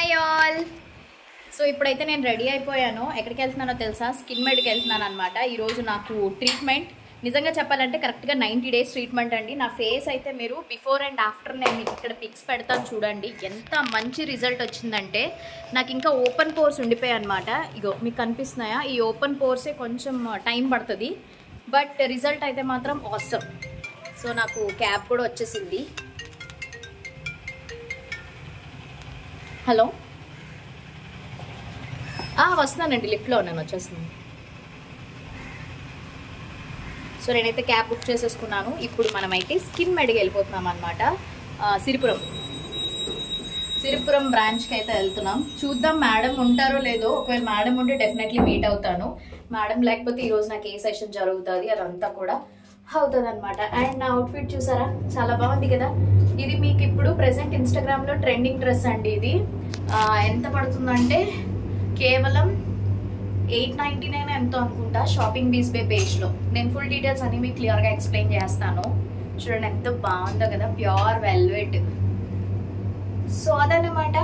Hi all. So ఇప్పుడైతే నేను ready అయిపోయాను. ఎక్కడికి వెళ్తున్నానో తెలుసా? స్కిన్ మెడ్కి వెళ్తున్నాను అనమాట. ఈరోజు నాకు ట్రీట్మెంట్ నిజంగా చెప్పాలంటే కరెక్ట్గా 90 days ట్రీట్మెంట్ అండి. నా ఫేస్ అయితే మీరు బిఫోర్ అండ్ ఆఫ్టర్ నేను మీకు ఇక్కడ పిక్స్ పెడతాను చూడండి. ఎంత మంచి రిజల్ట్ వచ్చిందంటే నాకు ఇంకా ఓపెన్ పోర్స్ ఉండిపోయాయి అనమాట. ఇగో మీకు కనిపిస్తున్నాయా? ఈ ఓపెన్ పోర్సే కొంచెం టైం పడుతుంది, బట్ రిజల్ట్ అయితే మాత్రం ఆసమ్. సో నాకు క్యాబ్ కూడా వచ్చేసింది. హలో, వస్తున్నానండి, లిఫ్ట్లో ఉన్నాను, వచ్చేస్తున్నాను. సో నేనైతే క్యాబ్ బుక్ చేసేసుకున్నాను. ఇప్పుడు మనమైతే స్కిన్ మెడ్కి వెళ్ళిపోతున్నాం అనమాట. సిరిపురం బ్రాంచ్కి అయితే వెళ్తున్నాం. చూద్దాం మేడం ఉంటారో లేదో. ఒకవేళ మేడం ఉంటే డెఫినెట్లీ మీట్ అవుతాను. మేడం లేకపోతే ఈరోజు నాకు ఏ సెషన్ జరుగుతుంది అదంతా కూడా అవుతుంది అనమాట. అండ్ నా అవుట్ఫిట్ చూసారా, చాలా బాగుంది కదా. ఇది మీకు ఇప్పుడు ప్రెసెంట్ ఇన్స్టాగ్రామ్లో ట్రెండింగ్ డ్రెస్ అండి. ఇది ఎంత పడుతుందంటే కేవలం 899 ఎంతో అనుకుంటా, షాపింగ్ బీస్ బే పేజ్లో. నేను ఫుల్ డీటెయిల్స్ అన్ని మీకు క్లియర్గా ఎక్స్ప్లెయిన్ చేస్తాను. చూడండి ఎంత బాగుందో కదా, ప్యూర్ వెల్వెట్. సో అదన్నమాట,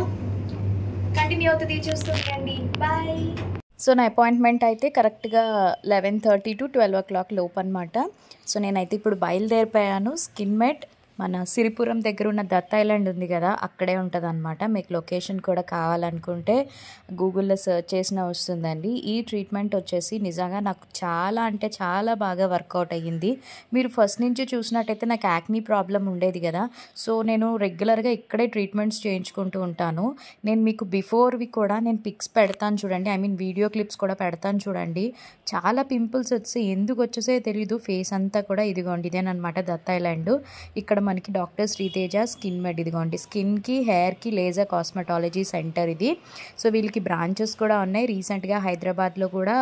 కంటిన్యూ అవుతుంది, చూస్తుండండి. బాయ్. సో నా అపాయింట్మెంట్ అయితే కరెక్ట్గా 11:30 to 12 o'clock లోపు అనమాట. సో నేనైతే ఇప్పుడు బయలుదేరిపోయాను. స్కిన్ మెడ్ మన సిరిపురం దగ్గర ఉన్న దత్త ఐలాండ్ ఉంది కదా, అక్కడే ఉంటుంది అనమాట. మీకు లొకేషన్ కూడా కావాలనుకుంటే గూగుల్లో సెర్చ్ చేసినా వస్తుందండి. ఈ ట్రీట్మెంట్ వచ్చేసి నిజంగా నాకు చాలా అంటే చాలా బాగా వర్కౌట్ అయ్యింది. మీరు ఫస్ట్ నుంచి చూసినట్టయితే నాకు యాక్నీ ప్రాబ్లం ఉండేది కదా. సో నేను రెగ్యులర్గా ఇక్కడే ట్రీట్మెంట్స్ చేయించుకుంటూ ఉంటాను. నేను మీకు బిఫోర్వి కూడా నేను పిక్స్ పెడతాను చూడండి, వీడియో క్లిప్స్ కూడా పెడతాను చూడండి. చాలా పింపుల్స్ వచ్చి ఎందుకు వచ్చేసే తెలీదు. ఫేస్ అంతా కూడా ఇదిగోండి, ఇదేనమాట దత్త ఐలాండ్. ఇక్కడ మనకి డాక్టర్ శ్రీతేజ స్కిన్ మెడ్, ఇదిగోండి స్కిన్కి హెయిర్కి లేజర్ కాస్మెటాలజీ సెంటర్ ఇది. సో వీళ్ళకి బ్రాంచెస్ కూడా ఉన్నాయి. రీసెంట్గా హైదరాబాద్లో కూడా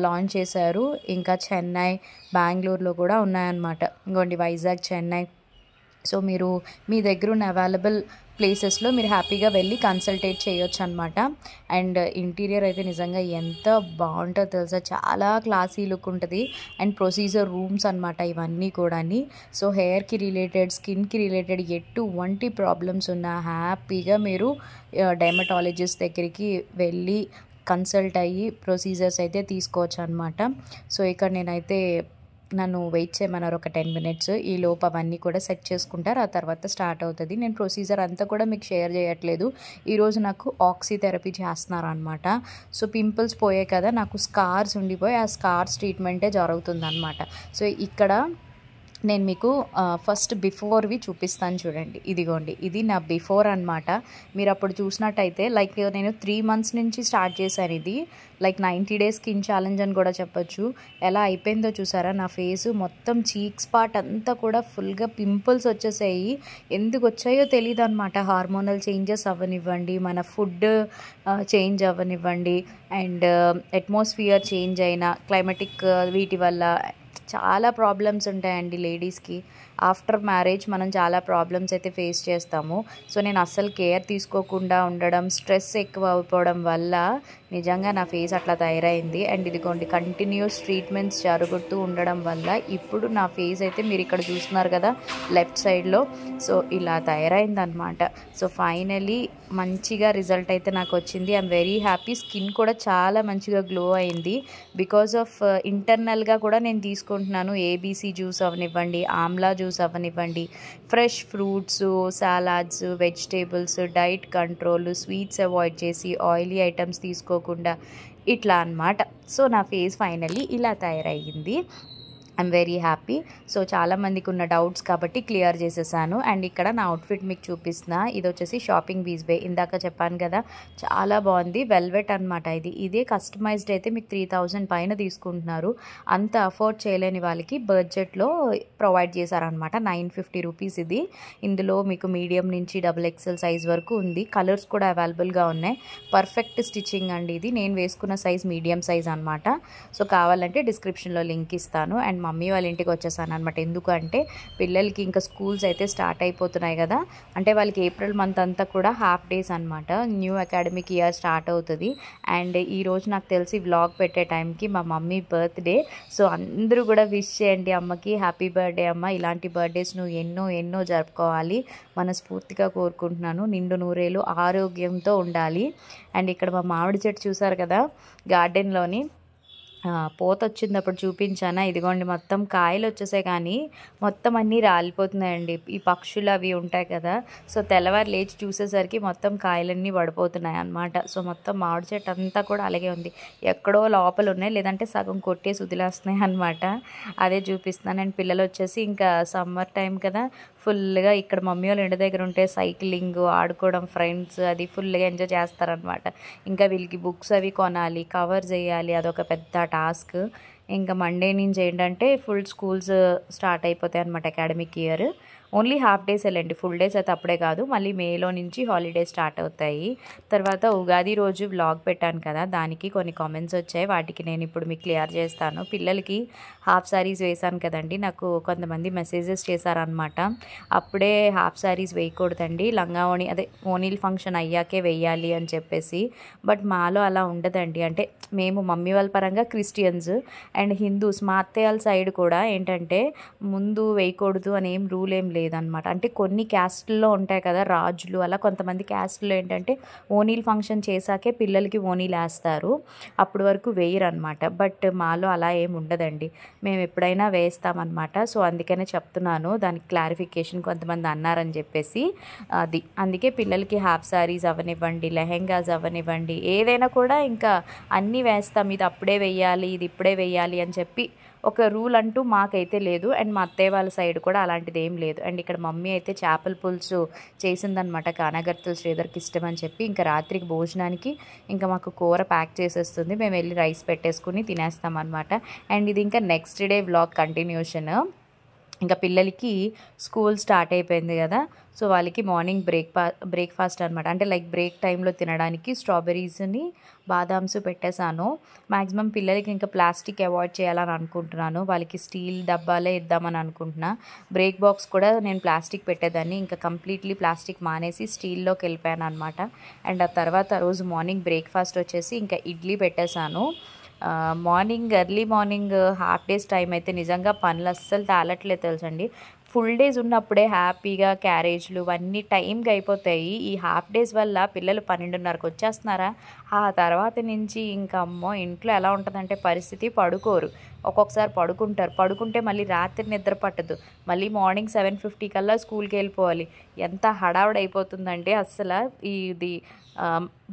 లాంచ్ చేశారు. ఇంకా చెన్నై, బెంగళూరులో కూడా ఉన్నాయన్నమాట. ఇంకోండి వైజాగ్, చెన్నై. సో మీరు మీ దగ్గర ఉన్న అవైలబుల్ ప్లేసెస్లో మీరు హ్యాపీగా వెళ్ళి కన్సల్టేట్ చేయొచ్చు అనమాట. అండ్ ఇంటీరియర్ అయితే నిజంగా ఎంత బాగుంటుందో తెలుసా, చాలా క్లాసీ లుక్ ఉంటుంది. అండ్ ప్రొసీజర్ రూమ్స్ అనమాట ఇవన్నీ కూడా. సో హెయిర్కి రిలేటెడ్, స్కిన్కి రిలేటెడ్ ఎటువంటి ప్రాబ్లమ్స్ ఉన్నా హ్యాపీగా మీరు డెర్మటాలజిస్ట్ దగ్గరికి వెళ్ళి కన్సల్ట్ అయ్యి ప్రొసీజర్స్ అయితే తీసుకోవచ్చు అనమాట. సో ఇక్కడ నేనైతే నన్ను వెయిట్ చేయమన్నారు ఒక 10 minutes. ఈ లోపు అవన్నీ కూడా సెట్ చేసుకుంటారు, ఆ తర్వాత స్టార్ట్ అవుతుంది. నేను ప్రొసీజర్ అంతా కూడా మీకు షేర్ చేయట్లేదు. ఈరోజు నాకు ఆక్సీ థెరపీ చేస్తున్నారు అనమాట. సో పింపుల్స్ పోయాయి కదా, నాకు స్కార్స్ ఉండిపోయి ఆ స్కార్స్ ట్రీట్మెంటే జరుగుతుంది అనమాట. సో ఇక్కడ నేను మీకు ఫస్ట్ బిఫోర్వి చూపిస్తాను చూడండి. ఇదిగోండి, ఇది నా బిఫోర్ అనమాట. మీరు అప్పుడు చూసినట్టయితే లైక్ నేను 3 months నుంచి స్టార్ట్ చేశాను. ఇది లైక్ 90 days స్కిన్ ఛాలెంజ్ అని కూడా చెప్పొచ్చు. ఎలా అయిపోయిందో చూసారా, నా ఫేస్ మొత్తం చీక్స్ పార్ట్ అంతా కూడా ఫుల్గా పింపుల్స్ వచ్చేసాయి. ఎందుకు వచ్చాయో తెలియదు అనమాట. హార్మోనల్ చేంజెస్ అవ్వనివ్వండి, మన ఫుడ్ చేంజ్ అవ్వనివ్వండి, అండ్ అట్మాస్ఫియర్ చేంజ్ అయిన క్లైమాటిక్ వీటి వల్ల చాలా ప్రాబ్లమ్స్ ఉంటాయండి లేడీస్కి. ఆఫ్టర్ మ్యారేజ్ మనం చాలా ప్రాబ్లమ్స్ అయితే ఫేస్ చేస్తాము. సో నేను అస్సలు కేర్ తీసుకోకుండా ఉండడం, స్ట్రెస్ ఎక్కువ అయిపోవడం వల్ల నిజంగా నా ఫేస్ అట్లా తయారైంది. అండ్ ఇదిగోండి కంటిన్యూస్ ట్రీట్మెంట్స్ జరుగుతూ ఉండడం వల్ల ఇప్పుడు నా ఫేస్ అయితే మీరు ఇక్కడ చూస్తున్నారు కదా లెఫ్ట్ సైడ్లో, సో ఇలా తయారైంది అనమాట. సో ఫైనలీ మంచిగా రిజల్ట్ అయితే నాకు వచ్చింది. I'm very happy. స్కిన్ కూడా చాలా మంచిగా గ్లో అయింది. బికాజ్ ఆఫ్ ఇంటర్నల్గా కూడా నేను తీసుకుంటున్నాను. ఏబీసీ జ్యూస్ అవనివ్వండి, ఆమ్లా జ్యూస్ అవనివ్వండి, fresh fruits, salads, vegetables, diet control, sweets avoid చేసి ఆయిలీ ఐటమ్స్ తీసుకోకుండా ఇట్లా అనమాట. సో నా ఫేస్ ఫైనల్లీ ఇలా తయారయ్యింది. I'm very happy. సో చాలామందికి ఉన్న డౌట్స్ కాబట్టి క్లియర్ చేసేసాను. అండ్ ఇక్కడ నా అవుట్ఫిట్ మీకు చూపిస్తున్నా. ఇది వచ్చేసి షాపింగ్ బీస్ బే, ఇందాక చెప్పాను కదా చాలా బాగుంది. వెల్వెట్ అనమాట. ఇదే కస్టమైజ్డ్ అయితే మీకు 3000 పైన తీసుకుంటున్నారు. అంత అఫోర్డ్ చేయలేని వాళ్ళకి బడ్జెట్లో ప్రొవైడ్ చేశారనమాట. 950 రూపీస్ ఇది. ఇందులో మీకు మీడియం నుంచి XXL సైజ్ వరకు ఉంది. కలర్స్ కూడా అవైలబుల్గా ఉన్నాయి. పర్ఫెక్ట్ స్టిచ్చింగ్ అండి ఇది. నేను వేసుకున్న సైజ్ మీడియం సైజ్ అనమాట. సో కావాలంటే డిస్క్రిప్షన్లో లింక్ ఇస్తాను. అండ్ మమ్మీ వాళ్ళ ఇంటికి వచ్చేసాను అనమాట. ఎందుకంటే పిల్లలకి ఇంకా స్కూల్స్ అయితే స్టార్ట్ అయిపోతున్నాయి కదా, అంటే వాళ్ళకి ఏప్రిల్ మంత్ అంతా కూడా హాఫ్ డేస్ అనమాట. న్యూ అకాడమిక్ ఇయర్ స్టార్ట్ అవుతుంది. అండ్ ఈరోజు నాకు తెలిసి వ్లాగ్ పెట్టే టైంకి మా మమ్మీ బర్త్డే. సో అందరూ కూడా విష్ చేయండి అమ్మకి, హ్యాపీ బర్త్డే అమ్మ, ఇలాంటి బర్త్డేస్ నువ్వు ఎన్నో ఎన్నో జరుపుకోవాలి మనస్ఫూర్తిగా కోరుకుంటున్నాను. నిండు నూరేళ్ళు ఆరోగ్యంతో ఉండాలి. అండ్ ఇక్కడ మా మామిడి చెట్టు చూసారు కదా గార్డెన్లోని, పూత వచ్చింది అప్పుడు చూపించానా, ఇదిగోండి మొత్తం కాయలు వచ్చేసాయి కానీ మొత్తం అన్నీ రాలిపోతున్నాయండి. ఈ పక్షులు అవి ఉంటాయి కదా, సో తెల్లవారు లేచి చూసేసరికి మొత్తం కాయలన్నీ పడిపోతున్నాయి అన్నమాట. సో మొత్తం మామిడి చెట్టు అంతా కూడా అలాగే ఉంది. ఎక్కడో లోపల ఉన్నాయి, లేదంటే సగం కొట్టేసి వదిలేస్తున్నాయి అనమాట. అదే చూపిస్తున్నాను. అండ్ పిల్లలు వచ్చేసి ఇంకా సమ్మర్ టైం కదా, ఫుల్గా ఇక్కడ మమ్మీ వాళ్ళ ఇంటి దగ్గర ఉంటే సైక్లింగ్ ఆడుకోవడం, ఫ్రెండ్స్ అది ఫుల్గా ఎంజాయ్ చేస్తారనమాట. ఇంకా వీళ్ళకి బుక్స్ అవి కొనాలి, కవర్ చేయాలి, అదొక పెద్ద టాస్క్. ఇంకా మండే నుంచి ఏంటంటే ఫుల్ స్కూల్స్ స్టార్ట్ అయిపోతాయి అనమాట academic year. Only half days వెళ్ళండి, ఫుల్ డేస్ అయితే అప్పుడే కాదు, మళ్ళీ మేలో నుంచి హాలిడేస్ స్టార్ట్ అవుతాయి. తర్వాత ఉగాది రోజు వ్లాగ్ పెట్టాను కదా, దానికి కొన్ని కామెంట్స్ వచ్చాయి, వాటికి నేను ఇప్పుడు మీకు క్లియర్ చేస్తాను. పిల్లలకి హాఫ్ సారీస్ వేసాను కదండి, నాకు కొంతమంది మెసేజెస్ చేశారనమాట, అప్పుడే హాఫ్ సారీస్ వేయకూడదండి, లంగా ఓణి అదే ఓణీల్ ఫంక్షన్ అయ్యాకే వేయాలి అని చెప్పేసి. బట్ మాలో అలా ఉండదండి. అంటే మేము మమ్మీ వాళ్ళ పరంగా క్రిస్టియన్స్ అండ్ హిందూస్, మా అత్తయ్య వాళ్ళ సైడ్ కూడా ఏంటంటే ముందు వేయకూడదు అని ఏం రూల్ ఏం లేదనమాట. అంటే కొన్ని క్యాస్ట్లో ఉంటాయి కదా రాజులు, అలా కొంతమంది క్యాస్ట్లో ఏంటంటే ఓనీల్ ఫంక్షన్ చేశాకే పిల్లలకి ఓనీలు వేస్తారు, అప్పటి వరకు వేయరు అనమాట. బట్ మాలో అలా ఏం ఉండదండి, మేము ఎప్పుడైనా వేస్తామన్నమాట. సో అందుకనే చెప్తున్నాను, దానికి క్లారిఫికేషన్ కొంతమంది అన్నారని చెప్పేసి అది. అందుకే పిల్లలకి హాఫ్ సారీస్ అవ్వనివ్వండి, లెహెంగాస్ అవ్వనివ్వండి, ఏదైనా కూడా ఇంకా అన్నీ వేస్తాం, ఇది అప్పుడే వేయాలి, ఇది ఇప్పుడే వేయాలి అని చెప్పి ఒక రూల్ అంటూ మాకైతే లేదు. అండ్ మా అత్తయ్య వాళ్ళ సైడ్ కూడా అలాంటిది ఏం లేదు. అండ్ ఇక్కడ మమ్మీ అయితే చేపల పులుసు చేసిందనమాట, కానాగర్తలు శ్రీధర్కి ఇష్టం అని చెప్పి. ఇంకా రాత్రికి భోజనానికి ఇంకా మాకు కూర ప్యాక్ చేసేస్తుంది, మేము వెళ్ళి రైస్ పెట్టేసుకుని తినేస్తాం అనమాట. అండ్ ఇది ఇంకా నెక్స్ట్ డే వ్లాగ్ కంటిన్యూషన్. ఇంకా పిల్లలకి స్కూల్ స్టార్ట్ అయిపోయింది కదా, సో వాళ్ళకి మార్నింగ్ బ్రేక్ఫాస్ట్ అనమాట, అంటే లైక్ బ్రేక్ టైంలో తినడానికి స్ట్రాబెర్రీస్ని బాదామ్స్ పెట్టేశాను. మ్యాక్సిమం పిల్లలకి ఇంకా ప్లాస్టిక్ అవాయిడ్ చేయాలని అనుకుంటున్నాను, వాళ్ళకి స్టీల్ డబ్బాలే ఇద్దామని అనుకుంటున్నా. బ్రేక్ బాక్స్ కూడా నేను ప్లాస్టిక్ పెట్టేదాన్ని, ఇంకా కంప్లీట్లీ ప్లాస్టిక్ మానేసి స్టీల్లోకి వెళ్ళిపోయాను అనమాట. అండ్ ఆ తర్వాత రోజు మార్నింగ్ బ్రేక్ఫాస్ట్ వచ్చేసి ఇంకా ఇడ్లీ పెట్టేశాను. Morning early morning half days time అయితే నిజంగా పనులు అస్సలు తేలట్లేదు తెలుసండి. ఫుల్ డేస్ ఉన్నప్పుడే హ్యాపీగా క్యారేజ్లు అన్నీ టైంకి అయిపోతాయి. ఈ హాఫ్ డేస్ వల్ల పిల్లలు 12:30కి వచ్చేస్తున్నారా, ఆ తర్వాత నుంచి ఇంకా అమ్మో ఇంట్లో ఎలా ఉంటుందంటే పరిస్థితి, పడుకోరు, ఒక్కొక్కసారి పడుకుంటే మళ్ళీ రాత్రి నిద్ర పట్టదు, మళ్ళీ మార్నింగ్ 7:50 కల్లా స్కూల్కి వెళ్ళిపోవాలి. ఎంత హడావుడి అయిపోతుందంటే అస్సలు. ఇది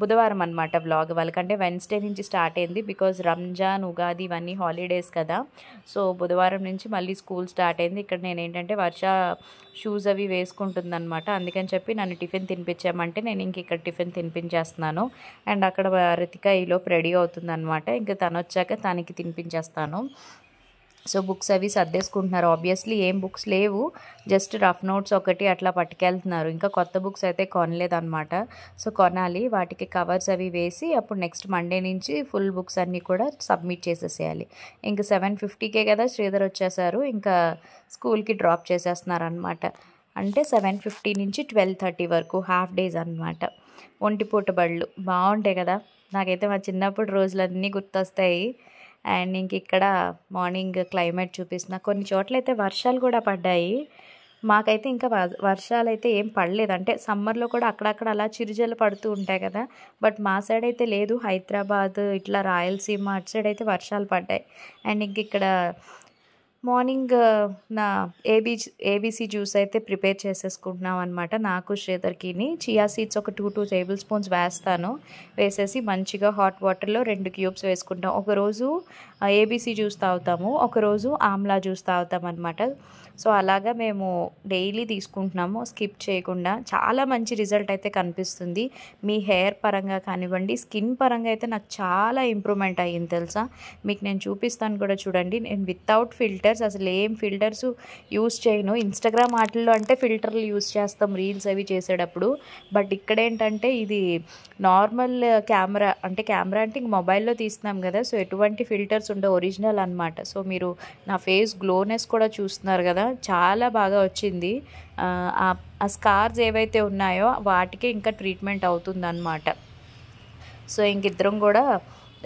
బుధవారం అనమాట వ్లాగ్, వాళ్ళకంటే వెన్స్డే నుంచి స్టార్ట్ అయింది, బికాజ్ రంజాన్ ఉగాది ఇవన్నీ హాలిడేస్ కదా. సో బుధవారం నుంచి మళ్ళీ స్కూల్ స్టార్ట్ అయింది. ఇక్కడ నేను ఏంటంటే వర్ష షూస్ అవి వేసుకుంటుందన్నమాట, అందుకని చెప్పి నన్ను టిఫిన్ తినిపించామంటే నేను ఇంక ఇక్కడ టిఫిన్ తినిపించేస్తున్నాను. అండ్ అక్కడ రితిక ఈలోపు రెడీ అవుతుందన్నమాట, ఇంకా తను వచ్చాక తనకి తినిపించేస్తాను. సో బుక్స్ అవి సర్దేసుకుంటున్నారు. ఆబ్వియస్లీ ఏం బుక్స్ లేవు, జస్ట్ రఫ్ నోట్స్ ఒకటి అట్లా పట్టుకెళ్తున్నారు. ఇంకా కొత్త బుక్స్ అయితే కొనలేదన్నమాట, సో కొనాలి. వాటికి కవర్స్ అవి వేసి అప్పుడు నెక్స్ట్ మండే నుంచి ఫుల్ బుక్స్ అన్నీ కూడా సబ్మిట్ చేసేసేయాలి. ఇంకా 7:50కే కదా శ్రీధర్ వచ్చేసారు, ఇంకా స్కూల్కి డ్రాప్ చేసేస్తున్నారు అనమాట. అంటే 7:50 నుంచి 12:30 వరకు హాఫ్ డేస్ అనమాట. ఒంటిపూట బళ్ళు బాగుంటాయి కదా, నాకైతే మా చిన్నప్పుడు రోజులన్నీ గుర్తొస్తాయి. అండ్ ఇంక ఇక్కడ మార్నింగ్ క్లైమేట్ చూపిస్తున్నా, కొన్ని చోట్ల అయితే వర్షాలు కూడా పడ్డాయి, మాకైతే ఇంకా వర్షాలు అయితే ఏం పడలేదు. అంటే సమ్మర్లో కూడా అక్కడక్కడ అలా చిరుజలు పడుతూ ఉంటాయి కదా, బట్ మా సైడ్ అయితే లేదు. హైదరాబాద్ ఇట్లా రాయలసీమ అటు సైడ్ అయితే వర్షాలు పడ్డాయి. అండ్ ఇంక ఇక్కడ మార్నింగ్ నా ఏబీసీ జ్యూస్ అయితే ప్రిపేర్ చేసేసుకుంటున్నాం అనమాట. నాకు శ్రీధర్కిని చియా సీడ్స్ ఒక 2 టేబుల్ స్పూన్స్ వేస్తాను, వేసేసి మంచిగా హాట్ వాటర్లో 2 క్యూబ్స్ వేసుకుంటాం. ఒకరోజు ఏబీసీ జ్యూస్ తాగుతాము, ఒకరోజు ఆమ్లా జ్యూస్ తాగుతాం అనమాట. సో అలాగా మేము డైలీ తీసుకుంటున్నాము స్కిప్ చేయకుండా. చాలా మంచి రిజల్ట్ అయితే కనిపిస్తుంది. మీ హెయిర్ పరంగా కానివ్వండి, స్కిన్ పరంగా అయితే నాకు చాలా ఇంప్రూవ్మెంట్ అయ్యింది తెలుసా. మీకు నేను చూపిస్తాను కూడా చూడండి. నేను వితౌట్ ఫిల్టర్ అసలు ఏం ఫిల్టర్స్ యూస్ చేయను. ఇన్స్టాగ్రామ్ వాటిల్లో అంటే ఫిల్టర్లు యూస్ చేస్తాం రీల్స్ అవి చేసేటప్పుడు. బట్ ఇక్కడ ఏంటంటే ఇది నార్మల్ కెమెరా అంటే ఇంక మొబైల్లో తీస్తున్నాం కదా, సో ఎటువంటి ఫిల్టర్స్ ఉండవు, ఒరిజినల్ అనమాట. సో మీరు నా ఫేస్ గ్లోనెస్ కూడా చూస్తున్నారు కదా, చాలా బాగా వచ్చింది. ఆ స్కార్స్ ఏవైతే ఉన్నాయో వాటికే ఇంకా ట్రీట్మెంట్ అవుతుందన్నమాట. సో ఇంకిద్దరం కూడా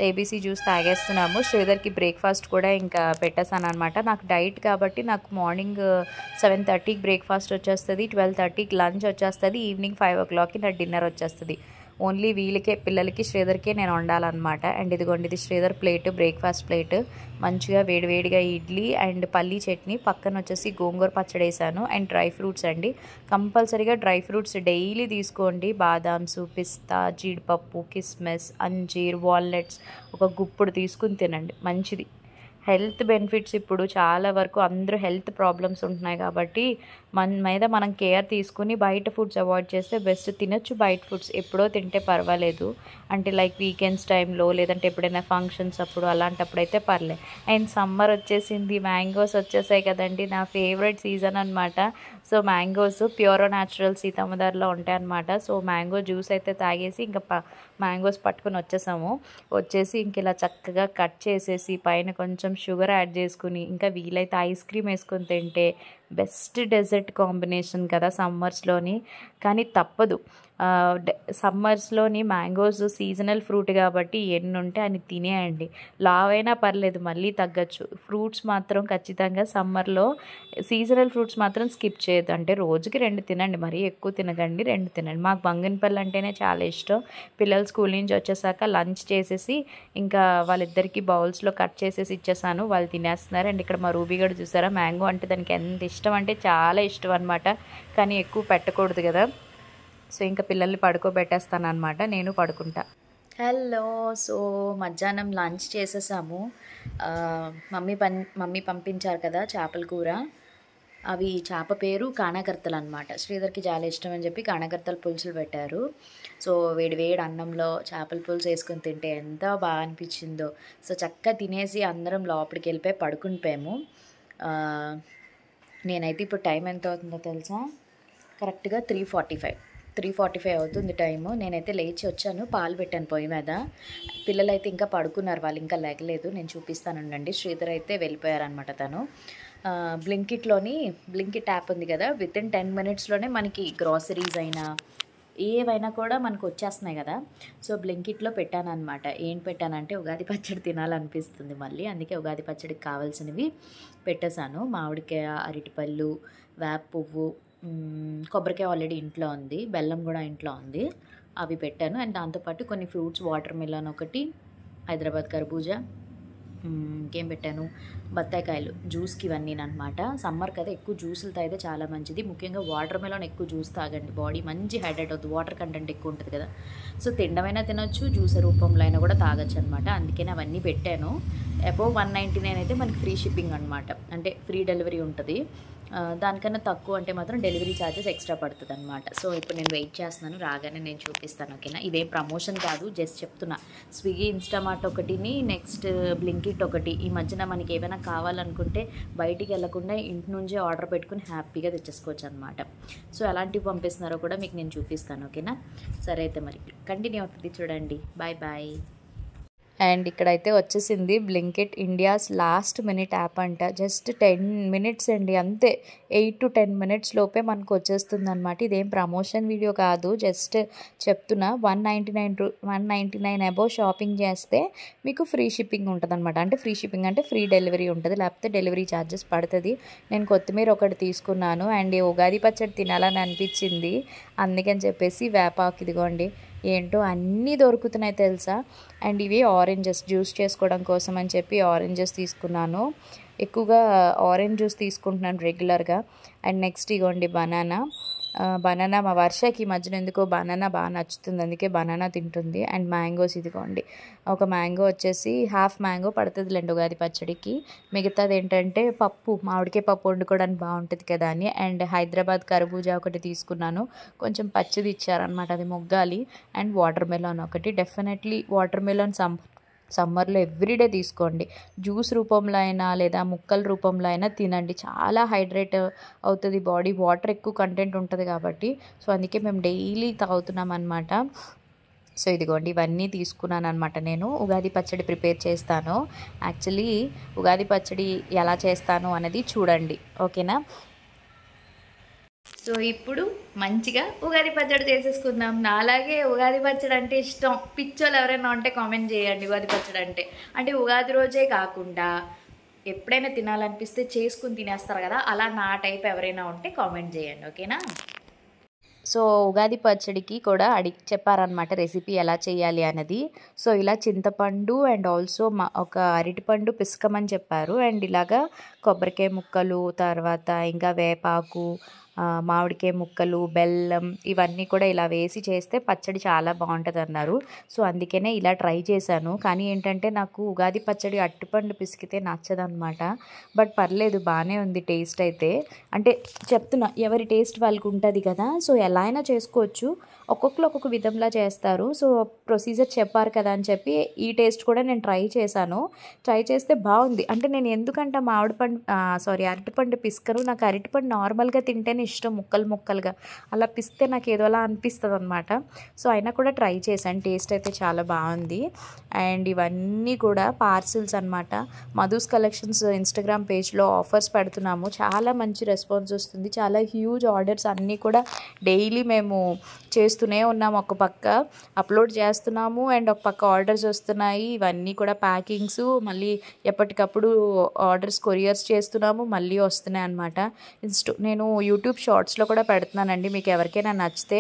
ఏబీసీ జ్యూస్ తాగేస్తున్నాము. శ్రీధర్కి బ్రేక్ఫాస్ట్ కూడా ఇంకా పెట్టేసాను అనమాట. నాకు డైట్ కాబట్టి నాకు మార్నింగ్ 7:30కి బ్రేక్ఫాస్ట్ వచ్చేస్తుంది, 12:30కి లంచ్ వచ్చేస్తుంది, ఈవినింగ్ 5 o'clockకి నా డిన్నర్ వచ్చేస్తుంది. ఓన్లీ వీళ్ళకే, పిల్లలకి, శ్రీధర్కే నేను వండాలన్నమాట. అండ్ ఇదిగోండి, ఇది శ్రీధర్ ప్లేట్, బ్రేక్ఫాస్ట్ ప్లేట్. మంచిగా వేడివేడిగా ఇడ్లీ అండ్ పల్లీ చట్నీ, పక్కన వచ్చేసి గోంగూర పచ్చడి వేసాను. అండ్ డ్రై ఫ్రూట్స్ అండి, కంపల్సరీగా డ్రై ఫ్రూట్స్ డైలీ తీసుకోండి. బాదామ్స్, పిస్తా, జీడిపప్పు, కిస్మిస్, అంజీర్, వాల్నట్స్ ఒక గుప్పుడు తీసుకుని తినండి, మంచిది. హెల్త్ బెనిఫిట్స్ ఇప్పుడు చాలా వరకు అందరూ హెల్త్ ప్రాబ్లమ్స్ ఉంటున్నాయి కాబట్టి మన మీద మనం కేర్ తీసుకుని బయట ఫుడ్స్ అవాయిడ్ చేస్తే బెస్ట్. తినొచ్చు బయట ఫుడ్స్, ఎప్పుడో తింటే పర్వాలేదు, అంటే లైక్ వీకెండ్స్ టైంలో లేదంటే ఎప్పుడైనా ఫంక్షన్స్ అప్పుడు, అలాంటప్పుడు అయితే పర్లేదు. అండ్ సమ్మర్ వచ్చేసింది, మ్యాంగోస్ వచ్చేసాయి కదండి, నా ఫేవరెట్ సీజన్ అనమాట. సో మ్యాంగోస్ ప్యూరో న్యాచురల్ సీతమ్మదారిలో ఉంటాయి అనమాట. సో మ్యాంగో జ్యూస్ అయితే తాగేసి ఇంకా మ్యాంగోస్ పట్టుకొని వచ్చేసి ఇంక ఇలా చక్కగా కట్ చేసేసి పైన కొంచెం షుగర్ యాడ్ చేసుకుని, ఇంకా వీలైతే ఐస్ క్రీమ్ వేసుకొని తింటే బెస్ట్ డెజర్ట్ కాంబినేషన్ కదా సమ్మర్స్లోని. కానీ తప్పదు, సమ్మర్స్లోని మ్యాంగోస్ సీజనల్ ఫ్రూట్ కాబట్టి ఎన్ని ఉంటే అని తినేయండి, లావైనా పర్లేదు, మళ్ళీ తగ్గచ్చు. ఫ్రూట్స్ మాత్రం ఖచ్చితంగా సమ్మర్లో సీజనల్ ఫ్రూట్స్ మాత్రం స్కిప్ చేయొద్దు. అంటే రోజుకి 2 తినండి, మరీ ఎక్కువ తినకండి, 2 తినండి. మాకు బంగినపల్లి అంటేనే చాలా ఇష్టం. పిల్లలు స్కూల్ నుంచి వచ్చేసాక లంచ్ చేసేసి ఇంకా వాళ్ళిద్దరికీ బౌల్స్లో కట్ చేసేసి ఇచ్చేసాను, వాళ్ళు తినేస్తున్నారు. అండ్ ఇక్కడ మా రూబీ కూడా చూసారా, మ్యాంగో అంటే దానికి ఎంత ఇష్టం అంటే చాలా ఇష్టం అనమాట, కానీ ఎక్కువ పెట్టకూడదు కదా. సో ఇంకా పిల్లల్ని పడుకోబెట్టేస్తాను అనమాట, నేను పడుకుంటా. హలో, సో మధ్యాహ్నం లంచ్ చేసేసాము. మమ్మీ పంపించారు కదా చేపల కూర, అవి చేప పేరు కానాకర్తలు అనమాట. శ్రీధర్కి చాలా ఇష్టం అని చెప్పి కానాకర్తల పులుసులు పెట్టారు. సో వేడి అన్నంలో చేపల పులుసు వేసుకొని తింటే ఎంత బాగా అనిపించిందో. సో చక్కగా తినేసి అందరం లోపలికి వెళ్ళిపోయి పడుకునిపోయాము. నేనైతే ఇప్పుడు టైం ఎంత అవుతుందో తెలుసా, కరెక్ట్గా 3:45 అవుతుంది టైము. నేనైతే లేచి వచ్చాను, పాలు పెట్టాను పొయ్యి మీద. పిల్లలైతే ఇంకా పడుకున్నారు, వాళ్ళు ఇంకా లేగలేదు, నేను చూపిస్తానండి. శ్రీధర్ అయితే వెళ్ళిపోయారనమాట. తను బ్లింకిట్ యాప్ ఉంది కదా, వితిన్ 10 minutesలోనే మనకి గ్రాసరీస్ అయినా ఏవైనా కూడా మనకు వచ్చేస్తున్నాయి కదా. సో బ్లింకిట్లో పెట్టాను అనమాట. ఏం పెట్టానంటే ఉగాది పచ్చడి తినాలనిపిస్తుంది మళ్ళీ, అందుకే ఉగాది పచ్చడికి కావాల్సినవి పెట్టేశాను. మామిడికాయ, అరటిపళ్ళు, వేప పువ్వు, కొబ్బరికాయ ఆల్రెడీ ఇంట్లో ఉంది, బెల్లం కూడా ఇంట్లో ఉంది, అవి పెట్టాను. అండ్ దాంతోపాటు కొన్ని ఫ్రూట్స్, వాటర్ మిలన్ ఒకటి, హైదరాబాద్ కర్బూజా, ఇంకేం పెట్టాను, బత్తాయికాయలు, జ్యూస్కి ఇవన్నీ అనమాట. సమ్మర్ కదా, ఎక్కువ జ్యూసులు తాగితే చాలా మంచిది. ముఖ్యంగా వాటర్ మెలన్ ఎక్కువ జ్యూస్ తాగండి, బాడీ మంచి హైడ్రేట్ అవుతుంది, వాటర్ కంటెంట్ ఎక్కువ ఉంటుంది కదా. సో తినడమైనా తినొచ్చు, జ్యూస్ రూపంలో అయినా కూడా తాగొచ్చు అనమాట. అందుకని అవన్నీ పెట్టాను. అబోవ్ 199 అయితే మనకి ఫ్రీ షిప్పింగ్ అనమాట, అంటే ఫ్రీ డెలివరీ ఉంటుంది. దానికన్నా తక్కువ అంటే మాత్రం డెలివరీ ఛార్జెస్ ఎక్స్ట్రా పడుతుంది అనమాట. సో ఇప్పుడు నేను వెయిట్ చేస్తున్నాను, రాగానే నేను చూపిస్తాను, ఓకేనా. ఇదేం ప్రమోషన్ కాదు, జస్ట్ చెప్తున్నా. స్విగ్గీ, ఇన్స్టామార్ట్ ఒకటిని, నెక్స్ట్ బ్లింకిట్ ఒకటి. ఈ మధ్యన మనకి ఏమైనా కావాలనుకుంటే బయటికి వెళ్ళకుండా ఇంటి నుంచే ఆర్డర్ పెట్టుకుని హ్యాపీగా తెచ్చేసుకోవచ్చు అనమాట. సో ఎలాంటివి పంపిస్తున్నారో కూడా మీకు నేను చూపిస్తాను, ఓకేనా. సరే అయితే మరి కంటిన్యూ అవుతుంది చూడండి. బాయ్. అండ్ ఇక్కడైతే వచ్చేసింది Blinkit India's last minute app అంట. జస్ట్ 10 minutes అండి, అంతే. 8 to 10 minutes లోపే మనకు వచ్చేస్తుంది అనమాట. ఇదేం ప్రమోషన్ వీడియో కాదు, జస్ట్ చెప్తున్నా. 199 అబోవ్ షాపింగ్ చేస్తే మీకు ఫ్రీ షిప్పింగ్ ఉంటుంది అనమాట. అంటే ఫ్రీ షిప్పింగ్ అంటే ఫ్రీ డెలివరీ ఉంటుంది, లేకపోతే డెలివరీ ఛార్జెస్ పడుతుంది. నేను కొత్తిమీర ఒకటి తీసుకున్నాను, అండ్ ఉగాది పచ్చడి తినాలని అనిపించింది, అందుకని చెప్పేసి వేపాకు, ఇదిగోండి, ఏంటో అన్నీ దొరుకుతున్నాయి తెలుసా. అండ్ ఇవి ఆరెంజెస్, జ్యూస్ చేసుకోవడం కోసం అని చెప్పి ఆరెంజెస్ తీసుకున్నాను. ఎక్కువగా ఆరెంజ్ జ్యూస్ తీసుకుంటున్నాను రెగ్యులర్గా. అండ్ నెక్స్ట్ ఇగోండి బనానా మా వర్షకి ఈ మధ్యన ఎందుకో బనానా బాగా నచ్చుతుంది, అందుకే బనానా తింటుంది. అండ్ మ్యాంగోస్, ఇదిగోండి, ఒక మ్యాంగో వచ్చేసి హాఫ్ మ్యాంగో పడుతుందిలేండి ఉగాది పచ్చడికి. మిగతాది ఏంటంటే పప్పు, మామిడికాయ పప్పు వండుకోవడానికి బాగుంటుంది కదా అని. అండ్ హైదరాబాద్ కర్బూజా ఒకటి తీసుకున్నాను, కొంచెం పచ్చిది ఇచ్చారనమాట, అది మొగ్గాలి. అండ్ వాటర్ మెలాన్ ఒకటి. డెఫినెట్లీ వాటర్ మెలాన్ సమ్మర్లో ఎవ్రీడే తీసుకోండి. జ్యూస్ రూపంలో అయినా లేదా ముక్కల రూపంలో అయినా తినండి. చాలా హైడ్రేట్ అవుతుంది బాడీ, వాటర్ ఎక్కువ కంటెంట్ ఉంటుంది కాబట్టి. సో అందుకే మేము డైలీ తాగుతున్నాం అనమాట. సో ఇదిగోండి ఇవన్నీ తీసుకున్నాను అనమాట. నేను ఉగాది పచ్చడి ప్రిపేర్ చేస్తాను. యాక్చువల్లీ ఉగాది పచ్చడి ఎలా చేస్తాను అనేది చూడండి, ఓకేనా? సో ఇప్పుడు మంచిగా ఉగాది పచ్చడి చేసేసుకుందాం. నాలాగే ఉగాది పచ్చడి అంటే ఇష్టం పిచ్చోళ్ళు ఎవరైనా ఉంటే కామెంట్ చేయండి. ఉగాది పచ్చడి అంటే ఉగాది రోజే కాకుండా ఎప్పుడైనా తినాలనిపిస్తే చేసుకుని తినేస్తారు కదా, అలా నా టైప్ ఎవరైనా ఉంటే కామెంట్ చేయండి, ఓకేనా? సో ఉగాది పచ్చడికి కూడా చెప్పారనమాట రెసిపీ ఎలా చేయాలి అన్నది. సో ఇలా చింతపండు అండ్ ఆల్సో ఒక అరటిపండు పిసకమని చెప్పారు. అండ్ ఇలాగా కొబ్బరికాయ ముక్కలు, తర్వాత ఇంకా వేపాకు, మామిడికాయ ముక్కలు, బెల్లం ఇవన్నీ కూడా ఇలా వేసి చేస్తే పచ్చడి చాలా బాగుంటుంది అన్నారు. సో అందుకనే ఇలా ట్రై చేశాను. కానీ ఏంటంటే నాకు ఉగాది పచ్చడి అరటిపండు పిసికితే నచ్చదనమాట. బట్ పర్లేదు, బాగానే ఉంది టేస్ట్ అయితే. అంటే చెప్తున్నా, ఎవరి టేస్ట్ వాళ్ళకి ఉంటుంది కదా, సో ఎలా అయినా చేసుకోవచ్చు. ఒక్కొక్కరు ఒక్కొక్క విధంగా చేస్తారు. సో ప్రొసీజర్ చెప్పారు కదా అని చెప్పి ఈ టేస్ట్ కూడా నేను ట్రై చేశాను. ట్రై చేస్తే బాగుంది. అంటే నేను ఎందుకంటే అరటిపండు పిసుకను, నాకు అరటిపండు నార్మల్గా తింటేనే ఇష్టం, ముక్కలుగా. అలా పిస్తే నాకు ఏదోలా అనిపిస్తుంది అనమాట. సో అయినా కూడా ట్రై చేశాను. టేస్ట్ అయితే చాలా బాగుంది. అండ్ ఇవన్నీ కూడా పార్సిల్స్ అనమాట. మధుస్ కలెక్షన్స్ ఇన్స్టాగ్రామ్ పేజ్లో ఆఫర్స్ పెడుతున్నాము. చాలా మంచి రెస్పాన్స్ వస్తుంది. చాలా హ్యూజ్ ఆర్డర్స్ అన్నీ కూడా డైలీ మేము చేస్తూనే ఉన్నాము. ఒక పక్క అప్లోడ్ చేస్తున్నాము అండ్ ఒక పక్క ఆర్డర్స్ వస్తున్నాయి. ఇవన్నీ కూడా ప్యాకింగ్స్, మళ్ళీ ఎప్పటికప్పుడు ఆర్డర్స్ కొరియర్స్ చేస్తున్నాము, మళ్ళీ వస్తున్నాయి అనమాట. నేను యూట్యూబ్ షార్ట్స్లో కూడా పెడుతున్నానండి. మీకు ఎవరికైనా నచ్చితే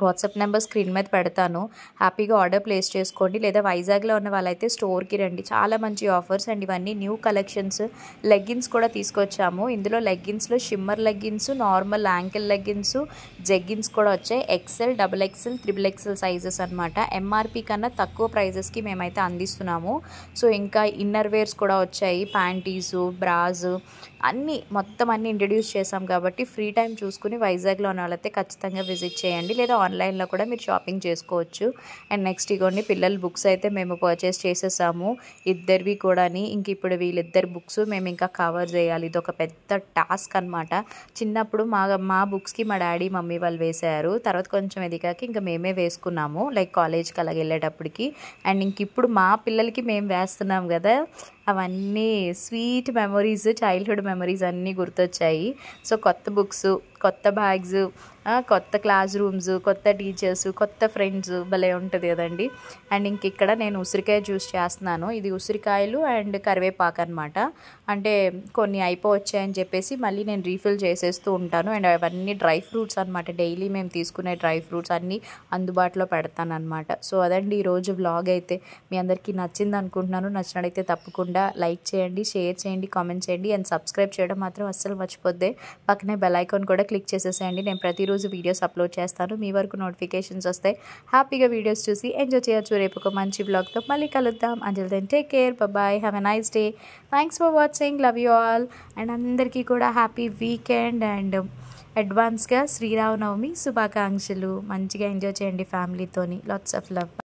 వాట్సాప్ నెంబర్ స్క్రీన్ మీద పెడతాను, హ్యాపీగా ఆర్డర్ ప్లేస్ చేసుకోండి. లేదా వైజాగ్లో ఉన్న వాళ్ళైతే స్టోర్కి రండి. చాలా మంచి ఆఫర్స్. అండ్ ఇవన్నీ న్యూ కలెక్షన్స్. లెగ్గిన్స్ కూడా తీసుకొచ్చాము. ఇందులో లెగ్గిన్స్లో shimmer leggings, normal ankle leggings, jeggings కూడా వచ్చాయి. XL, XXL, XXL సైజెస్ అనమాట. ఎంఆర్పి కన్నా తక్కువ ప్రైజెస్కి మేమైతే అందిస్తున్నాము. సో ఇంకా ఇన్నర్ వేర్స్ కూడా వచ్చాయి, ప్యాంటీసు, బ్రాస్ మొత్తం అన్నీ ఇంట్రడ్యూస్ చేసాం కాబట్టి ఫ్రీ టైం చూసుకుని వైజాగ్లో ఉన్న వాళ్ళైతే ఖచ్చితంగా విజిట్ చేయండి. లేదా ఆన్లైన్లో కూడా మీరు షాపింగ్ చేసుకోవచ్చు. అండ్ నెక్స్ట్ ఇగోండి పిల్లల బుక్స్ అయితే మేము పర్చేస్ చేసేసాము, ఇద్దరివి కూడా. ఇంక ఇప్పుడు వీళ్ళిద్దరు బుక్స్ మేము ఇంకా కవర్ చేయాలి. ఇది ఒక పెద్ద టాస్క్ అనమాట. చిన్నప్పుడు మా బుక్స్కి మా డాడీ మమ్మీ వాళ్ళు వేశారు. తర్వాత కొంచెం ఎదిగాక ఇంకా మేమే వేసుకున్నాము, లైక్ కాలేజ్కి అలాగ వెళ్ళేటప్పటికి. అండ్ ఇంక ఇప్పుడు మా పిల్లలకి మేము వేస్తున్నాం కదా, అవన్నీ స్వీట్ మెమొరీస్, చైల్డ్హుడ్ మెమొరీస్ అన్నీ గుర్తొచ్చాయి. సో కొత్త బుక్స్, కొత్త బ్యాగ్స్, కొత్త క్లాస్ రూమ్స్, కొత్త టీచర్స్, కొత్త ఫ్రెండ్స్, భలే ఉంటుంది కదండి. అండ్ ఇంక ఇక్కడ నేను ఉసిరికాయ జ్యూస్ చేస్తున్నాను. ఇది ఉసిరికాయలు అండ్ కరివేపాకు అనమాట. అంటే కొన్ని అయిపోవచ్చాయని చెప్పేసి మళ్ళీ నేను రీఫిల్ చేసేస్తూ ఉంటాను. అండ్ అవన్నీ డ్రై ఫ్రూట్స్ అనమాట. డైలీ మేము తీసుకునే డ్రై ఫ్రూట్స్ అన్నీ అందుబాటులో పెడతాను అనమాట. సో అదండి ఈరోజు వ్లాగ్ అయితే. మీ అందరికీ నచ్చింది అనుకుంటున్నాను. నచ్చినట్టయితే తప్పకుండా లైక్ చేయండి, షేర్ చేయండి, కామెంట్ చేయండి. అండ్ సబ్స్క్రైబ్ చేయడం మాత్రం అస్సలు మర్చిపోద్దే. పక్కనే బెల్ ఐకాన్ కూడా క్లిక్ చేసేసేయండి. నేను ప్రతిరోజు వీడియోస్ అప్లోడ్ చేస్తాను, మీ వరకు నోటిఫికేషన్స్ వస్తాయి. హ్యాపీగా వీడియోస్ చూసి ఎంజాయ్ చేయొచ్చు. రేపు ఒక మంచి వ్లాగ్తో మళ్ళీ కలుద్దాం. Until then take care, bye, have a nice day. Thanks for watching, love you all. And అందరికీ కూడా హ్యాపీ వీకెండ్ అండ్ అడ్వాన్స్గా శ్రీరామనవమి శుభాకాంక్షలు. మంచిగా ఎంజాయ్ చేయండి ఫ్యామిలీతోని. Lots of love.